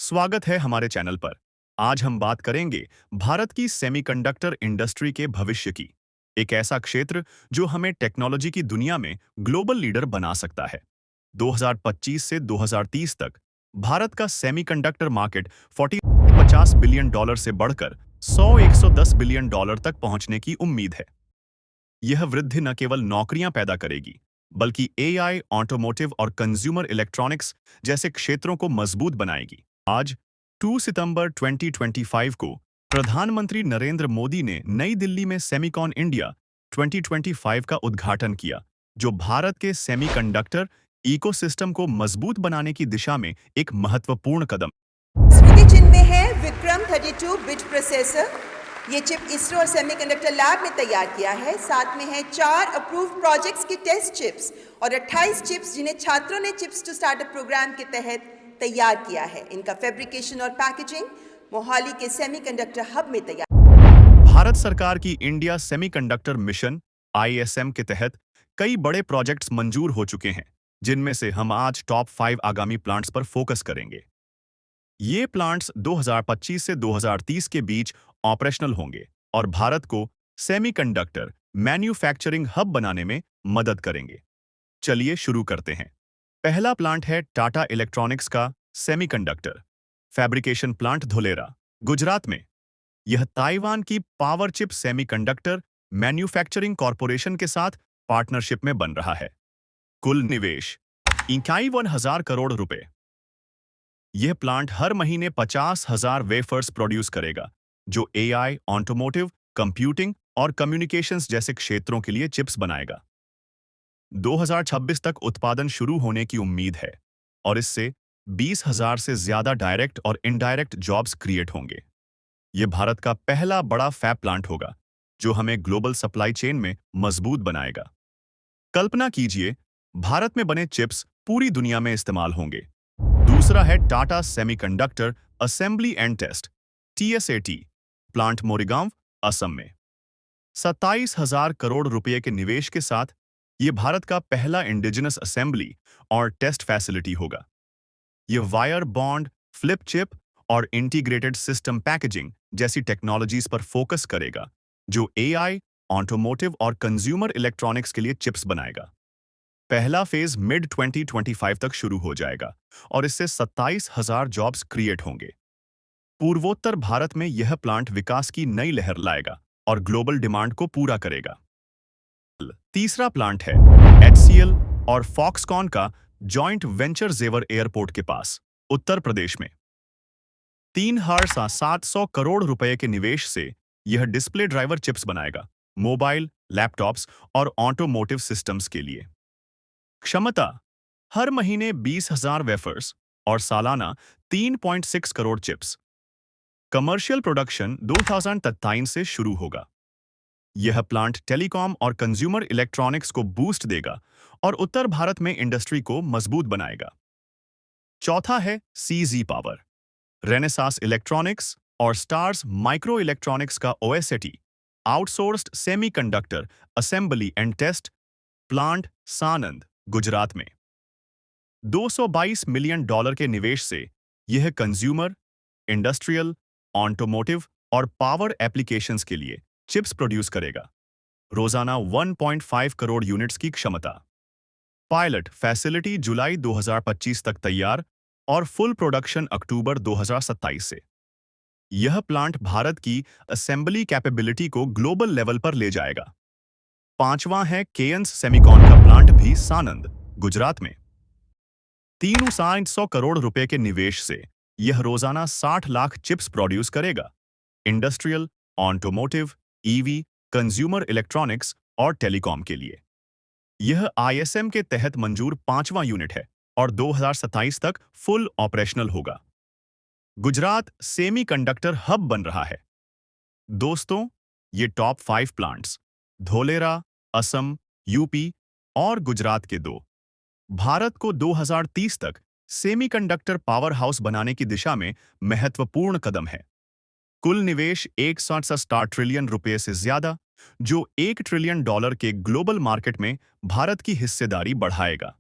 स्वागत है हमारे चैनल पर। आज हम बात करेंगे भारत की सेमीकंडक्टर इंडस्ट्री के भविष्य की। एक ऐसा क्षेत्र जो हमें टेक्नोलॉजी की दुनिया में ग्लोबल लीडर बना सकता है। 2025 से 2030 तक भारत का सेमीकंडक्टर मार्केट 50 बिलियन डॉलर से बढ़कर 110 बिलियन डॉलर तक पहुंचने की उम्मीद है। यह वृद्धि न केवल नौकरियां पैदा करेगी, बल्कि एआई, ऑटोमोटिव और कंज्यूमर इलेक्ट्रॉनिक्स जैसे क्षेत्रों को मजबूत बनाएगी। आज 2 सितंबर 2025 को प्रधानमंत्री नरेंद्र मोदी ने नई दिल्ली में सेमीकॉन इंडिया 2025 का उद्घाटन किया, जो भारत के सेमीकंडक्टर इकोसिस्टम को मजबूत बनाने की दिशा में एक महत्वपूर्ण कदम। स्मृति चिन्ह में है विक्रम 32 बिट प्रोसेसर। ये चिप इसरो और सेमीकंडक्टर लैब में तैयार किया है। साथ में है 4 अप्रूव्ड प्रोजेक्ट्स की टेस्ट चिप्स और 28 चिप्स जिन्हें छात्रों ने चिप्स टू स्टार्टअप प्रोग्राम के तहत तैयार किया है। इनका फैब्रिकेशन और पैकेजिंग मोहाली के सेमीकंडक्टर हब में तैयार। भारत सरकार की इंडिया सेमीकंडक्टर मिशन (ISM) के तहत कई बड़े प्रोजेक्ट्स मंजूर हो चुके हैं, जिनमें से हम आज टॉप 5 आगामी प्लांट्स पर फोकस करेंगे। ये प्लांट्स 2025 से 2030 के बीच ऑपरेशनल होंगे और भारत को सेमीकंडक्टर मैन्युफैक्चरिंग हब बनाने में मदद करेंगे। चलिए शुरू करते हैं। पहला प्लांट है टाटा इलेक्ट्रॉनिक्स का semiconductor fabrication plant Dholera, Gujarat में। यह ताइवान की power chip semiconductor manufacturing corporation के साथ पार्टनरशिप में बन रहा है। कुल निवेश 51,000 करोड़ रुपए। यह प्लांट हर महीने 50,000 वेफर्स प्रोड्यूस करेगा, जो एआई, ऑटोमोटिव, कंप्यूटिंग और कम्युनिकेशंस जैसे क्षेत्रों के लिए चिप्स बनाएगा। 2026 तक उत्पादन शुरू होने की उम्मीद है और इससे 20,000 से ज्यादा डायरेक्ट और इनडायरेक्ट जॉब्स क्रिएट होंगे। यह भारत का पहला बड़ा फैब प्लांट होगा, जो हमें ग्लोबल सप्लाई चेन में मजबूत बनाएगा। कल्पना कीजिए, भारत में बने चिप्स पूरी दुनिया में इस्तेमाल होंगे। दूसरा है Tata semiconductor assembly and test (TSAT) plant Morigaon, Assam में। 27,000 करोड़ रुपए के निवेश के साथ यह भारत का पहला इंडिजिनस असेंबली और टेस्ट फैसिलिटी होगा। यह वायर बॉन्ड, फ्लिप चिप और इंटीग्रेटेड सिस्टम पैकेजिंग जैसी टेक्नोलॉजीज पर फोकस करेगा, जो एआई, ऑटोमोटिव और कंज्यूमर इलेक्ट्रॉनिक्स के लिए चिप्स बनाएगा। पहला फेज मिड 2025 तक शुरू हो जाएगा और इससे 27,000 जॉब्स क्रिएट होंगे। पूर्वोत्तर भारत में यह प्लांट विकास की नई लहर लाएगा और ग्लोबल डिमांड को पूरा करेगा। तीसरा प्लांट है HCL और फॉक्सकॉन का जॉइंट वेंचर जेवर एयरपोर्ट के पास, उत्तर प्रदेश में। 3,700 करोड़ रुपए के निवेश से यह डिस्प्ले ड्राइवर चिप्स बनाएगा, मोबाइल, लैपटॉप्स और ऑटोमोटिव सिस्टम्स के लिए। क्षमता हर महीने 20,000 वेफर्स और सालाना 3.6 करोड़ चिप्स। कमर्शियल प्रोडक्शन 2023 से शुरू होगा। यह प्लांट टेलीकॉम और कंज्यूमर इलेक्ट्रॉनिक्स को बूस्ट देगा और उत्तर भारत में इंडस्ट्री को मजबूत बनाएगा। चौथा है CZ पावर, रेनेसास इलेक्ट्रॉनिक्स और स्टार्स माइक्रो इलेक्ट्रॉनिक्स का OSAT outsourced semiconductor assembly and test plant, Sanand, Gujarat में। 222 मिलियन डॉलर के निवेश से यह कंज्यूमर, इंडस्ट्रियल, ऑटोमोटिव और पावर एप्लीकेशंस के लिए चिप्स प्रोड्यूस करेगा। रोजाना 1.5 करोड़ यूनिट्स की क्षमता। पायलट फैसिलिटी जुलाई 2025 तक तैयार और फुल प्रोडक्शन अक्टूबर 2027 से। यह प्लांट भारत की असेंबली कैपेबिलिटी को ग्लोबल लेवल पर ले जाएगा। पांचवां है केयंस सेमीकॉन का प्लांट भी सानंद, गुजरात में। 3,700 करोड़ रुपए के निवेश से यह रोजाना 60 लाख चिप्स प्रोड्यूस करेगा। Industrial, automotive, EV, consumer electronics और टेलीकॉम के लिए। यह ISM के तहत मंजूर 5वां यूनिट है और 2027 तक फुल ऑपरेशनल होगा। गुजरात सेमीकंडक्टर हब बन रहा है। दोस्तों, ये top 5 plants Dholera, Assam, UP और गुजरात के 2 भारत को 2030 तक सेमीकंडक्टर पावर हाउस बनाने की दिशा में महत्वपूर्ण कदम है। कुल निवेश 167 ट्रिलियन रुपए से ज्यादा, जो $1 ट्रिलियन के ग्लोबल मार्केट में भारत की हिस्सेदारी बढ़ाएगा।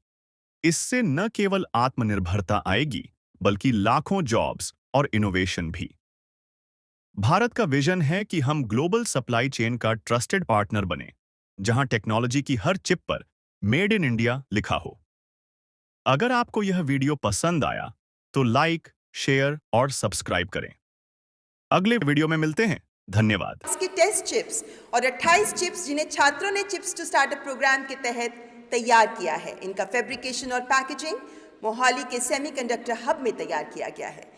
इससे न केवल आत्मनिर्भरता आएगी, बल्कि लाखों जॉब्स और इनोवेशन भी। भारत का विजन है कि हम ग्लोबल सप्लाई चेन का ट्रस्टेड पार्टनर बने, जहां टेक्नोलॉजी की हर चिप पर मेड इन इंडिया लिखा हो। अगर आपको यह वीडियो पसंद आया तो लाइक, शेयर और सब्सक्राइब करें। अगले वीडियो में मिलते हैं। धन्यवाद। इसकी टेस्ट चिप्स और 28 चिप्स जिन्हें छात्रों ने चिप्स टू स्टार्टअप प्रोग्राम के तहत तैयार किया है, इनका फैब्रिकेशन और पैकेजिंग मोहाली के सेमीकंडक्टर हब में तैयार किया गया है।